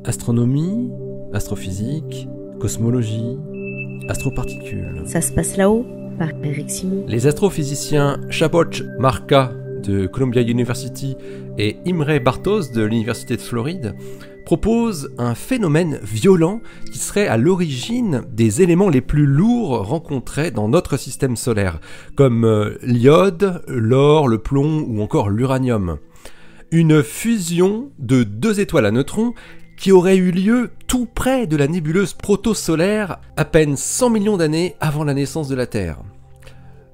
Astronomie, astrophysique, cosmologie, astroparticules. Ça se passe là-haut, par Eric Simon. Les astrophysiciens Szabolcs Marka de Columbia University et Imre Bartos de l'Université de Floride proposent un phénomène violent qui serait à l'origine des éléments les plus lourds rencontrés dans notre système solaire, comme l'iode, l'or, le plomb ou encore l'uranium. Une fusion de deux étoiles à neutrons qui aurait eu lieu tout près de la nébuleuse protosolaire à peine 100 millions d'années avant la naissance de la Terre.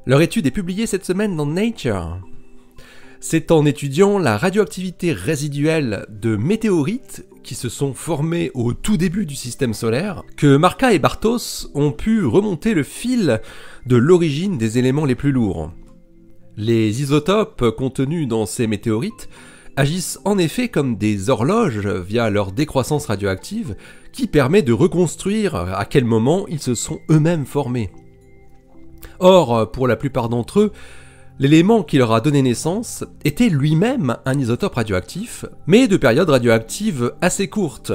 Leur étude est publiée cette semaine dans Nature. C'est en étudiant la radioactivité résiduelle de météorites qui se sont formés au tout début du système solaire que Marka et Bartos ont pu remonter le fil de l'origine des éléments les plus lourds. Les isotopes contenus dans ces météorites agissent en effet comme des horloges via leur décroissance radioactive qui permet de reconstruire à quel moment ils se sont eux-mêmes formés. Or, pour la plupart d'entre eux, l'élément qui leur a donné naissance était lui-même un isotope radioactif, mais de période radioactive assez courte,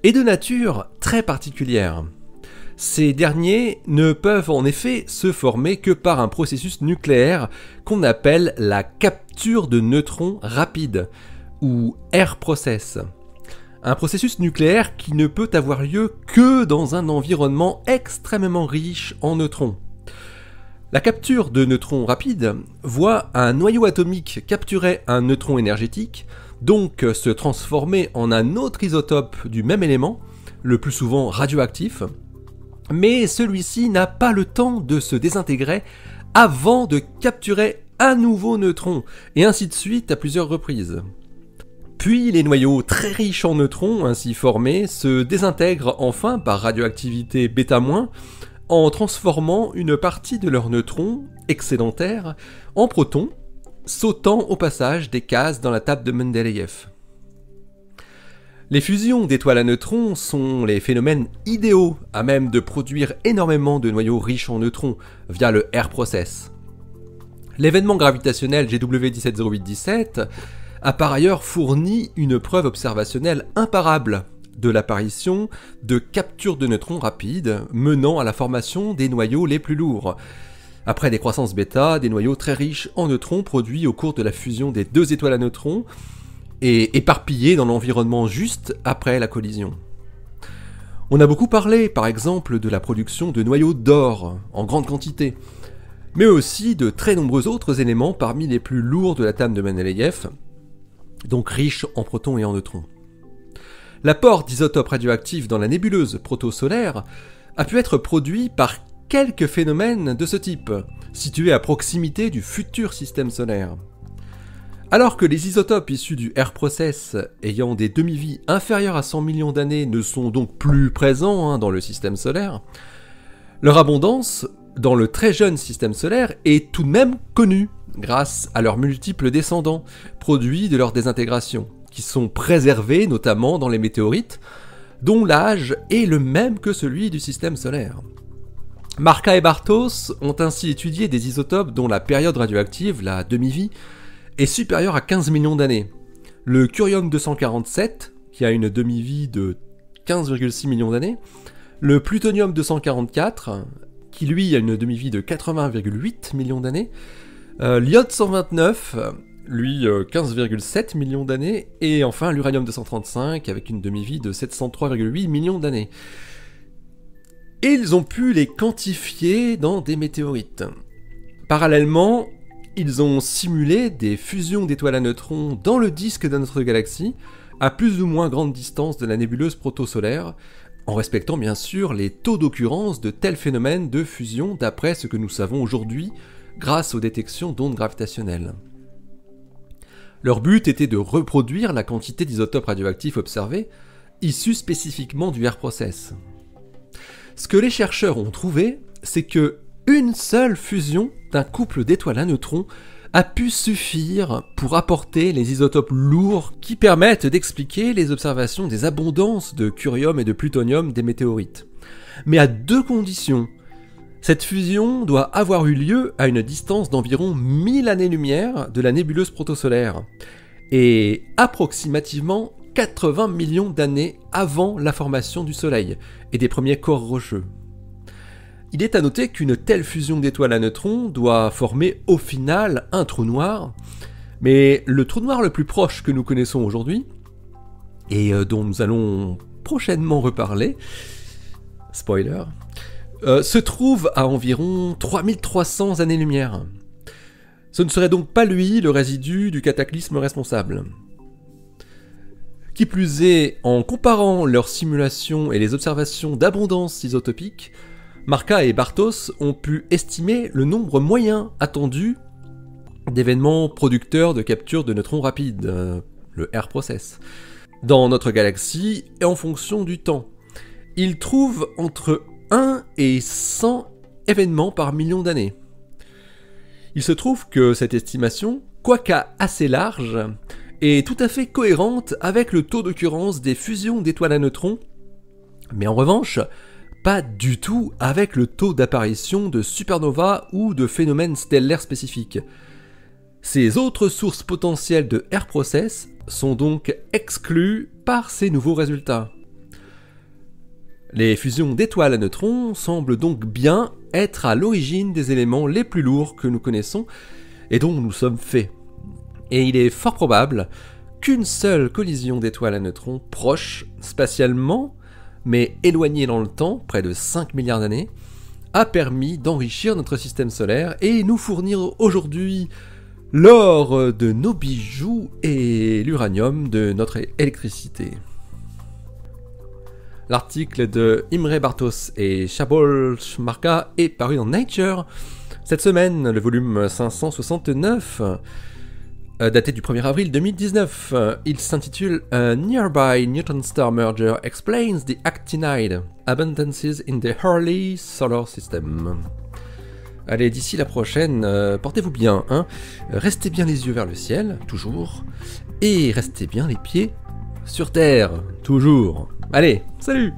et de nature très particulière. Ces derniers ne peuvent en effet se former que par un processus nucléaire qu'on appelle la capture de neutrons rapide, ou air process. Un processus nucléaire qui ne peut avoir lieu que dans un environnement extrêmement riche en neutrons. La capture de neutrons rapides voit un noyau atomique capturer un neutron énergétique, donc se transformer en un autre isotope du même élément, le plus souvent radioactif, mais celui-ci n'a pas le temps de se désintégrer avant de capturer un nouveau neutron, et ainsi de suite à plusieurs reprises. Puis les noyaux très riches en neutrons ainsi formés se désintègrent enfin par radioactivité β-, en transformant une partie de leurs neutrons excédentaires en protons, sautant au passage des cases dans la table de Mendeleïev. Les fusions d'étoiles à neutrons sont les phénomènes idéaux à même de produire énormément de noyaux riches en neutrons via le air process. L'événement gravitationnel GW170817 a par ailleurs fourni une preuve observationnelle imparable de l'apparition de captures de neutrons rapides menant à la formation des noyaux les plus lourds. Après des croissances bêta, des noyaux très riches en neutrons produits au cours de la fusion des deux étoiles à neutrons et éparpillés dans l'environnement juste après la collision. On a beaucoup parlé, par exemple, de la production de noyaux d'or en grande quantité, mais aussi de très nombreux autres éléments parmi les plus lourds de la table de Mendeleïev, donc riches en protons et en neutrons. L'apport d'isotopes radioactifs dans la nébuleuse protosolaire a pu être produit par quelques phénomènes de ce type, situés à proximité du futur système solaire. Alors que les isotopes issus du air process ayant des demi-vies inférieures à 100 millions d'années ne sont donc plus présents dans le système solaire, leur abondance dans le très jeune système solaire est tout de même connue grâce à leurs multiples descendants, produits de leur désintégration, qui sont préservés notamment dans les météorites, dont l'âge est le même que celui du système solaire. Marka et Bartos ont ainsi étudié des isotopes dont la période radioactive, la demi-vie, est supérieure à 15 millions d'années. Le curium-247, qui a une demi-vie de 15,6 millions d'années, le plutonium-244, qui lui a une demi-vie de 80,8 millions d'années, l'iode-129, lui 15,7 millions d'années, et enfin l'uranium-235 avec une demi-vie de 703,8 millions d'années. Et ils ont pu les quantifier dans des météorites. Parallèlement, ils ont simulé des fusions d'étoiles à neutrons dans le disque de notre galaxie, à plus ou moins grande distance de la nébuleuse protosolaire, en respectant bien sûr les taux d'occurrence de tels phénomènes de fusion d'après ce que nous savons aujourd'hui grâce aux détections d'ondes gravitationnelles. Leur but était de reproduire la quantité d'isotopes radioactifs observés, issus spécifiquement du air process. Ce que les chercheurs ont trouvé, c'est que une seule fusion d'un couple d'étoiles à neutrons a pu suffire pour apporter les isotopes lourds qui permettent d'expliquer les observations des abondances de curium et de plutonium des météorites. Mais à deux conditions. Cette fusion doit avoir eu lieu à une distance d'environ 1000 années-lumière de la nébuleuse protosolaire, et approximativement 80 millions d'années avant la formation du Soleil et des premiers corps rocheux. Il est à noter qu'une telle fusion d'étoiles à neutrons doit former au final un trou noir, mais le trou noir le plus proche que nous connaissons aujourd'hui, et dont nous allons prochainement reparler, spoiler, se trouve à environ 3300 années-lumière. Ce ne serait donc pas lui le résidu du cataclysme responsable. Qui plus est, en comparant leurs simulations et les observations d'abondance isotopique, Marca et Bartos ont pu estimer le nombre moyen attendu d'événements producteurs de capture de neutrons rapides, le R-process, dans notre galaxie et en fonction du temps. Ils trouvent entre 1 et 100 événements par million d'années. Il se trouve que cette estimation, quoique assez large, est tout à fait cohérente avec le taux d'occurrence des fusions d'étoiles à neutrons, mais en revanche, pas du tout avec le taux d'apparition de supernovas ou de phénomènes stellaires spécifiques. Ces autres sources potentielles de R-process sont donc exclues par ces nouveaux résultats. Les fusions d'étoiles à neutrons semblent donc bien être à l'origine des éléments les plus lourds que nous connaissons et dont nous sommes faits. Et il est fort probable qu'une seule collision d'étoiles à neutrons proche spatialement, mais éloignée dans le temps, près de 5 milliards d'années, a permis d'enrichir notre système solaire et nous fournir aujourd'hui l'or de nos bijoux et l'uranium de notre électricité. L'article de Imre Bartos et Szabolcs Marka est paru dans Nature cette semaine, le volume 569, daté du 1er avril 2019. Il s'intitule A Nearby Neutron Star Merger Explains the Actinide Abundances in the Early Solar System. Allez, d'ici la prochaine, portez-vous bien, hein. Restez bien les yeux vers le ciel, toujours, et restez bien les pieds sur terre, toujours. Allez, salut!